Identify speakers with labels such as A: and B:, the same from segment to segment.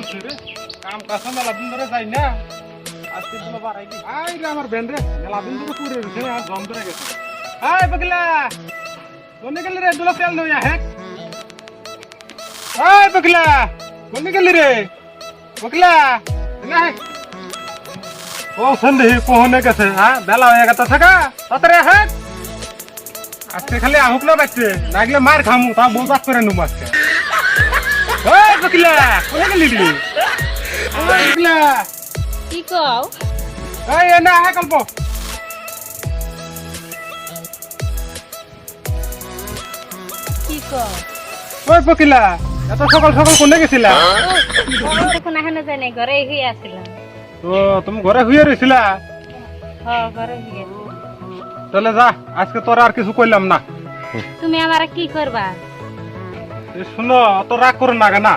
A: করছে রে কাম কাছে মেলা দিন ধরে যাই না আজকে দিলে বাড়াই দি আই রে আমার বেন রে মেলা দিন ধরে পুরে রয়েছে না জম ধরে গেছে আই বগলা কোনে গেলি রে দুলা তেল নই আহে আই বগলা কোনে গেলি রে বগলা না ও সন্ধে কোহনে গেছে হ্যাঁ বেলা হয়ে গেছে থাকা তাড়াতাড়ি আহে আজকে খালি আহুক না বাচ্চে লাগলে মার খামু তা বউ বাস করে নুম আজকে ওই বগলা কোনে গেলি রে ওই বগলা
B: কি কও
A: এই এনা আহে কল্প
B: কি কও
A: ওই বগলা এত সকাল সকাল কোনে গেছিলা
B: তখন এখানে যাই নাই ঘরে হয়ে আসছিলাম
A: তো তুমি ঘরে শুয়ে রইছিলা
B: ঘরে হয়ে
A: তাহলে যা আজকে তোর আর কিছু কইলাম না
B: তুমি আমার কি করবা
A: এই শুনো অত রাগ করো না কেনা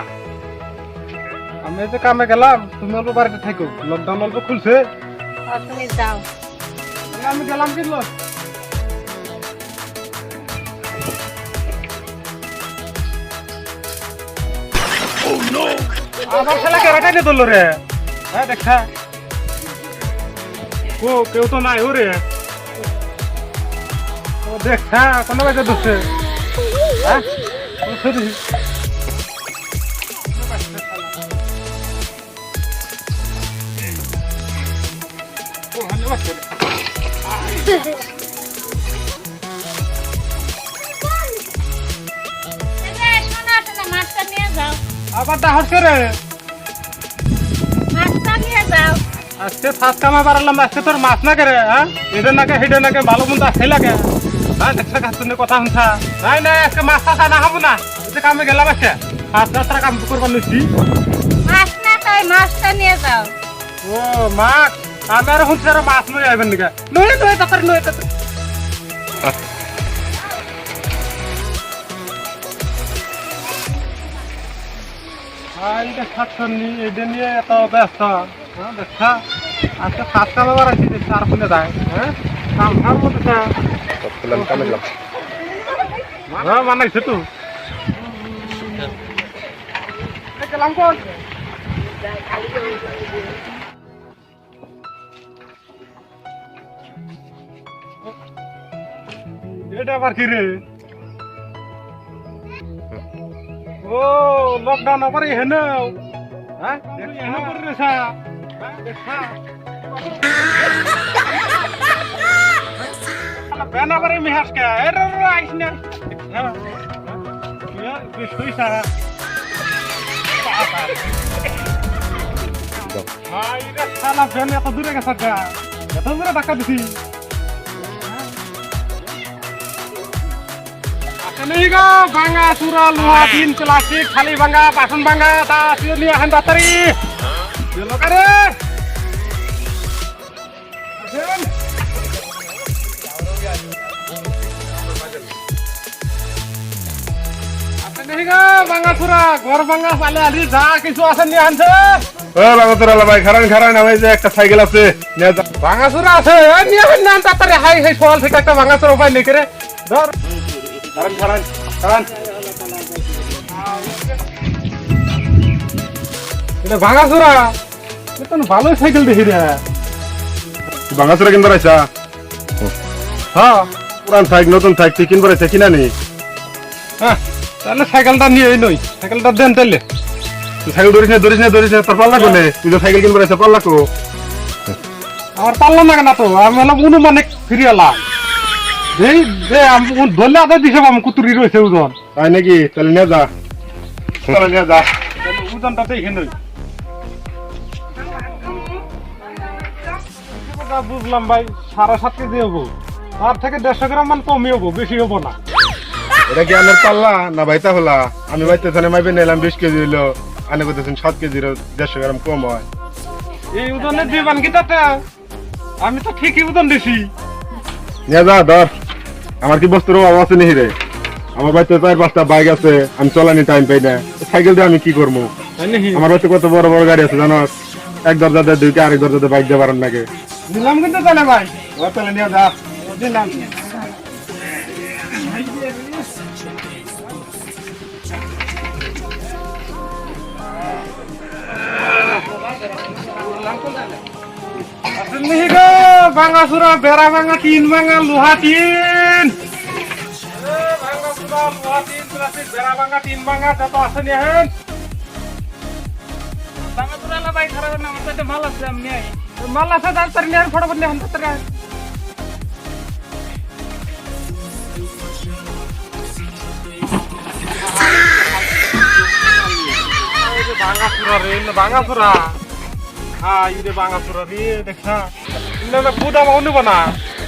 A: আমি এই যে কামে গেলাম তুমি অল্প বাড়িতে থাকো লকডাউন অল্প খুলছে
B: তুমি যাও
A: তাহলে আমি গেলাম কিনলো আমার ছেলে কেরাটাই নিয়ে ধরলো রে হ্যাঁ দেখা ও কেউ তো নাই ওরে ও দেখা কোনো বাজে ধরছে হ্যাঁ
B: মাছটা নিয়ে যাও
A: আবার দাহস করে
B: মাছটা নিয়ে যাও
A: আজকে ফাঁস কামা বাড়ালাম আজকে তোর মাছ না করে হ্যাঁ এটা নাকে হেডে নাকে ভালো মন্দ আসে লাগে হ্যাঁ দেখছা কাছে কথা শুনছা নাই নাই আজকে মাছ টাছ আনা হবো না যে কামে গেলাম আজকে ফাঁস যাত্রা কাম করবার নিচ্ছি
B: মাছ না তাই মাছটা নিয়ে যাও
A: ও মাছ আমি আর শুনছি আর মাছ নই আইবেন নাকি নয় নয় তাড়াতাড়ি নয় তাড়াতাড়ি এটা নিয়ে এত ব্যস্ত হ্যাঁ দেখা আজকে ফাঁস কামে বাড়াইছি দেখছি আর শুনে যায় হ্যাঁ কাম খার মতো হ্যাঁ মানাইছে তো গেলাম কোন এটা আবার কি রে ও লকডাউন আবার এহেন হ্যাঁ এহেন করে রেছা দেখা বেন আবার মিহাস কে এর আইস না হ্যাঁ বেশ হইছা হাই রে শালা বেন এত দূরে গেছে গা এত দূরে ধাক্কা দিছি नहीं गो भांगा चूरा लोहा तीन प्लास्टिक खाली भांगा बासन भांगा ता सिरनी आहान बातरी चलो करे आता नहीं गो भांगा चूरा घर भांगा साले आली जा किसु आसन नि आनছে
C: ও ভাঙা চোরা ভাই খারান খারান আমি যে একটা সাইকেল আছে নিয়ে যা
A: ভাঙা চূরা আছে নি আহান না তাড়াতাড়ি হাই হাই সওয়াল থেকে একটা ভাঙা চূরা উপায় নেই করে ধর
C: খারান খারান খারান
A: এটা ভাঙা চূরা এটা ভালো সাইকেল দেখি রে
C: ভাঙা চোরা কিনবার আইছা
A: হ্যাঁ
C: পুরান সাইকেল নতুন সাইকেল কিনবার আইছা কিনা নি
A: হ্যাঁ তাহলে সাইকেলটা নিয়ে নই সাইকেলটা দেন তাহলে
C: তুই সাইকেল ধরিস না তোর পাল্লা কোনে তুই তো সাইকেল কিনবার আইছা পাল্লা কো
A: আমার পারলাম না কেন তো আমি হলাম অনুমানিক ফিরিয়ালা এই যে আমি ধরলে আদার দিছে আমি কুতুরি রয়েছে ওজন
C: তাই নাকি তাহলে নিয়ে যা তাহলে নিয়ে যা
A: ওজনটা দেখে নই বুঝলাম ভাই 7.5 কেজি হবো তার থেকে 150 গ্রাম মান কমই হবো বেশি হবো না
C: এটা কি আমার পাল্লা না ভাইতা হলা আমি ভাইতে জানে মাইবে নিলাম 20 কেজি হইলো আনে কইতেছেন 7 কেজির 150 গ্রাম কম হয়
A: এই ওজনের দিবান কি তাতে আমি তো ঠিকই ওজন দিছি
C: নিয়ে যা ধর আমার কি বস্তুর অভাব আছে নি রে আমার বাড়িতে 4-5টা বাইক আছে আমি চলানি টাইম পাই না সাইকেল দিয়ে আমি কি করবো আমার বাড়িতে কত বড় বড় গাড়ি আছে জানো এক দরজা দিয়ে দুইটা আরেক দরজা দিয়ে বাইক দিয়ে পারেন নাকি
A: দিলাম কিন্তু তাহলে ভাই
C: তাহলে নিয়ে যা
A: দিলাম নিহি গো ভাঙা চুরা বেড়া ভাঙা টিন ভাঙা লোহা টিন ভাঙা চুরা লোহা টিন প্লাস্টিক বেড়া ভাঙা টিন ভাঙা যত আছে নি হেন
D: ভাঙা চুরা না ভাই খারাপ না আমার তো মাল আছে আমি নাই
A: মাল আছে তার নিয়ে ফটাফট নিয়ে হান তার ভাঙা চুরা রে ভাঙা চুরা হ্যাঁ ইরে ভাঙা চুরা রে দেখা না বুদা মাও নিব না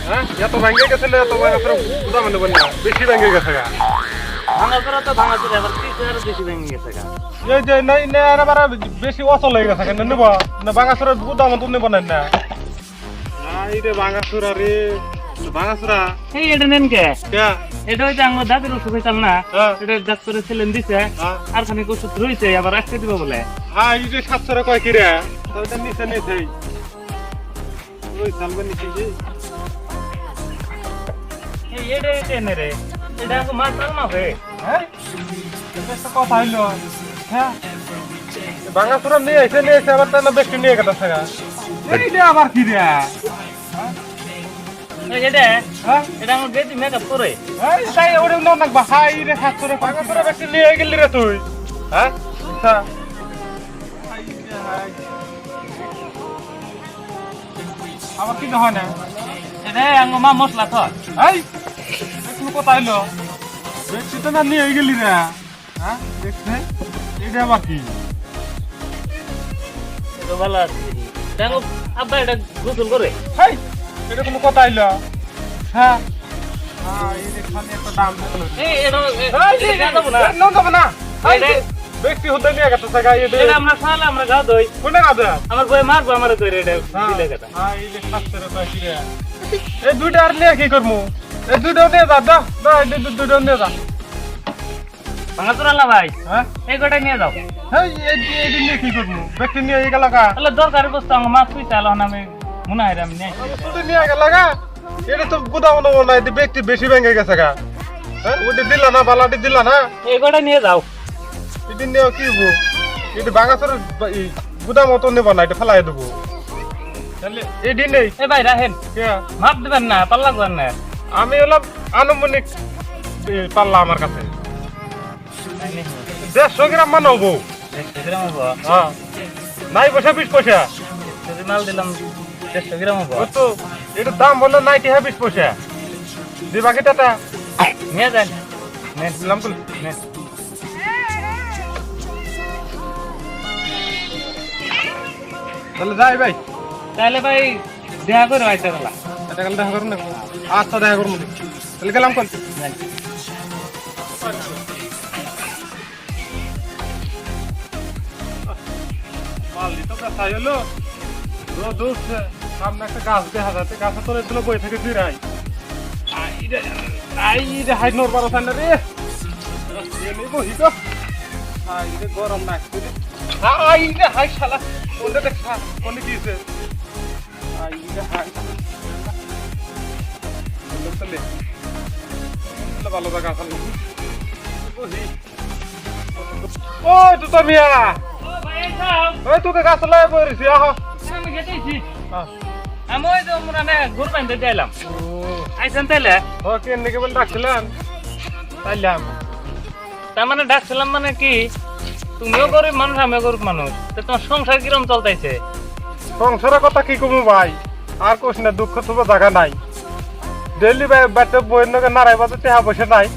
A: হ্যাঁ এত ভেঙে গেছিল এত ভাঙা চুরা বুদা মানে নিব না বেশি ভেঙে গেছে গা
D: ভাঙা চুরা তো ভাঙা চুরা এবার 30,000 বেশি ভেঙে গেছে গা
A: এই যে নাই না এবার বেশি অচল হয়ে গেছে কেন নিব না ভাঙা চুরা বুদা মতো নিব না না ইরে ভাঙা চুরা রে ভাঙা চুরা
D: এই এটা নেন কে
A: কে
D: এটা হইছে আমার দাদির ওষুধ হইতাম না
A: হ্যাঁ।
D: এটা ডাক্তারে ছেলেন দিছে
A: হ্যাঁ।
D: আর খানিক ওষুধ রইছে আবার রাখতে দিব বলে
A: হ্যাঁ এই যে 700 কয় কি রে তাহলে নিচে নিছে ওই চালবে নিচে কি
D: এই এটা এনে রে এটা আমাকে মাছ চাল না হে
A: হ্যাঁ এটা তো কথা হইলো হ্যাঁ ভাঙা চুরা নিয়ে এসে আবার তাহলে বেশি নিয়ে গেছে গা এই রে আবার কি রে
D: এটা
A: হ্যাঁ
D: এটা আমার বেশি মেকআপ করে
A: এই তাই ওরে ন নাকবা হাই রে 700 ভাঙা চুরা বেশি নিয়ে গেলি রে তুই হ্যাঁ আচ্ছা আবার কি হয় না
D: এটা আমার মা মশলা তো
A: এই তুমি কোথায় এলো দেখছি তো না নিয়ে গেলি রে হ্যাঁ দেখছে এটা আবার কি
D: এটা ভালো আছে এটা আব্বা এটা গোসল করে
A: হেই এটা কোনো কথা এলো হ্যাঁ হ্যাঁ এই দেখখানে একটা দাম থাকলো
D: এই এটা এটা দেবো না
A: না দেবো না
D: এটা-
A: ব্যক্তি হতে নিয়ে গেছে টাকা
D: এটা আমরা খাওয়ালে আমরা গা দই
A: কোনে কাজে
D: আমার বই মারবো আমার কইরে এটা দিলে কথা
A: হ্যাঁ এই যে 700 টাকা কি রে এই দুইটা আর নিয়ে কি করমু এই দুইটা নিয়ে যা দা দা এই দুইটা নিয়ে যা
D: ভাঙা চুরা না ভাই
A: হ্যাঁ
D: এই গোটা নিয়ে যাও
A: এই এই নিয়ে কি করমু ব্যক্তি নিয়ে এই গেল কা
D: তাহলে দরকারি বস্তু আমার মাছ পুইছে আলো না আমি মনে হয় আমি নেই
A: শুধু নিয়ে গেল গা এটা তো গুদাম নেবো না এটা ব্যক্তি বেশি ভেঙে গেছে গা হ্যাঁ ওটা দিলা না বালাটি দিলা না
D: এই গোটা নিয়ে যাও
A: এদিন নিয়ে কি হবো এটা বাঙাচর গুদাম মতো নেবো না এটা ফেলাই দেবো তাহলে এদিন নেই
D: এ ভাই রাহেন
A: কে
D: মাপ দিবেন না পাল্লা করেন না
A: আমি হলাম আনুমানিক পাল্লা আমার কাছে 150 গ্রাম মান হবো হ্যাঁ নাই পয়সা 20 পয়সা
D: যদি মাল দিলাম 150 গ্রাম হবো
A: ওই তো এটার দাম বললো 90 20 পয়সা দি বাকি টাটা
D: নিয়ে যান নেন
A: দিলাম তো
D: নেন
A: তাহলে যাই ভাই
D: তাহলে ভাই দেখা করে আইতে গেলা
A: এটা গেলে দেখা করুন না আচ্ছা দেখা করুন তাহলে গেলাম কোন মালি তো কাছে হলো রোদ উঠছে সামনে একটা গাছ দেখা যাচ্ছে গাছের তলে তুলে বই থেকে ফিরাই আইরে হাই নোর বারো সামনে রে বহি তো আইরে গরম লাগছে আইরে হাই শালা কোনটা দেখা কোনটা দিয়েছে আইরে হাই চলে ভালো জায়গা আছে বহি ওই তো তোর মিয়া
D: ও ভাই যাও
A: ওই তোকে গাছ লাই বইছি আহ
D: আমি গেতেছি আমি ওই তো মানে ঘুর বাইন্দে যাইলাম আইছেন তাইলে
A: ওকে নাকি বল ডাকছিলেন তাইলাম
D: তার মানে ডাকছিলাম মানে কি তুমিও গরিব মানুষ আমিও গরিব মানুষ তো তোমার সংসার কিরম চলতেছে
A: সংসারের কথা কি কমু ভাই আর কোশ না দুঃখ তো জায়গা নাই ডেইলি বাড়িতে বইয়ের নগে নাড়াই বাজে টেহা পয়সা নাই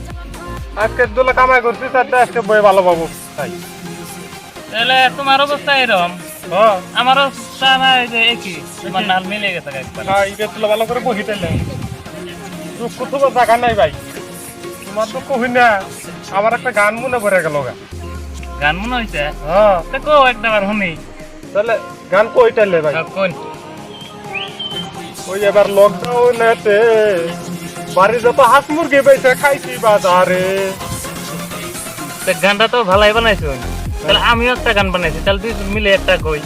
A: আজকে দোলে কামাই করছি তারটা আজকে বই ভালো পাবো তাই
D: তাহলে তোমার অবস্থা এরকম
A: হ্যাঁ
D: আমার অবস্থা না এই যে একই তোমার নাল মিলে গেছে একবার
A: হ্যাঁ এটা তুলে ভালো করে বহি তাইলে দুঃখ তো জায়গা নাই ভাই তোমার দুঃখ হই না আমার একটা গান মনে পড়ে গেল গা
D: গান মনে হয়েছে
A: হ্যাঁ
D: তো কো একটা বার শুনি
A: তাহলে গান কই তাইলে ভাই
D: কোন
A: ওই এবার লকডাউনেতে বাড়ি যত হাঁস মুরগি বেচে খাইছি বাজারে
D: তো গানটা তো ভালোই বানাইছো তাহলে আমিও একটা গান বানাইছি তাহলে দুইজন মিলে একটা কই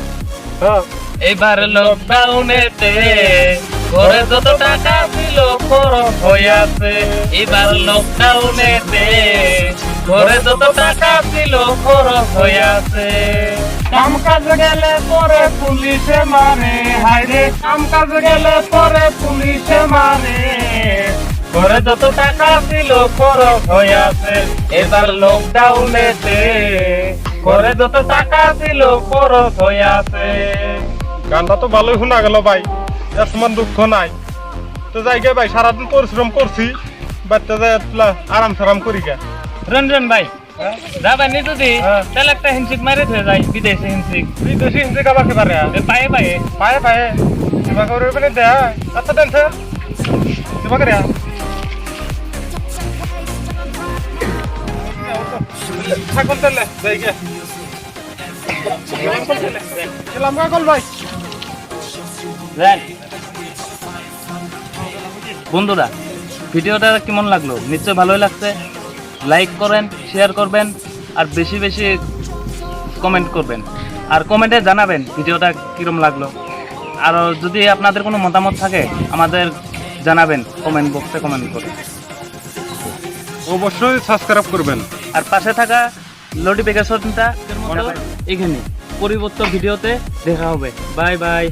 A: হ্যাঁ
D: এইবার লকডাউনেতে ঘরে যত টাকা ছিল খরচ হইয়াছে এবার লকডাউনেতে ঘরে যত টাকা ছিল খরচ হইয়াছে কাম কাজ গেলে পরে পুলিশে মারে, হায় রে কাম কাজ গেলে পরে পুলিশে মারে। ঘরে যত টাকা ছিল খরচ হয়ে আছে এবার লকডাউনেতে, ঘরে যত টাকা ছিল খরচ হয়ে আছে।
A: গানটা তো ভালোই শোনা গেল ভাই, এর সমান দুঃখ নাই। তো যাই গে ভাই, সারাদিন পরিশ্রম করছি, বাচ্চা যায় আরাম সারাম করি গে।
D: রঞ্জন ভাই যাবেন নি যদি তাহলে একটা হিনসিক মারে থয়ে যায়, বিদেশে হিনসিক।
A: বিদেশি হিন্দি কাবা কে পারে
D: পায়ে পায়ে
A: পায়ে পায়ে সেবা করে মানে দে এত টেনশন সেবা করে থাকুন তাহলে যাই গে। গেলাম কাকল ভাই।
D: বন্ধুরা ভিডিওটা কেমন লাগলো? নিশ্চয় ভালোই লাগছে। লাইক করেন, শেয়ার করবেন আর বেশি বেশি কমেন্ট করবেন, আর কমেন্টে জানাবেন ভিডিওটা কিরম লাগলো। আর যদি আপনাদের কোনো মতামত থাকে আমাদের জানাবেন, কমেন্ট বক্সে কমেন্ট করুন।
A: অবশ্যই সাবস্ক্রাইব করবেন।
D: আর পাশে থাকা নোটিফিকেশনটা এখানে পরিবর্তন ভিডিওতে দেখা হবে। Bye bye.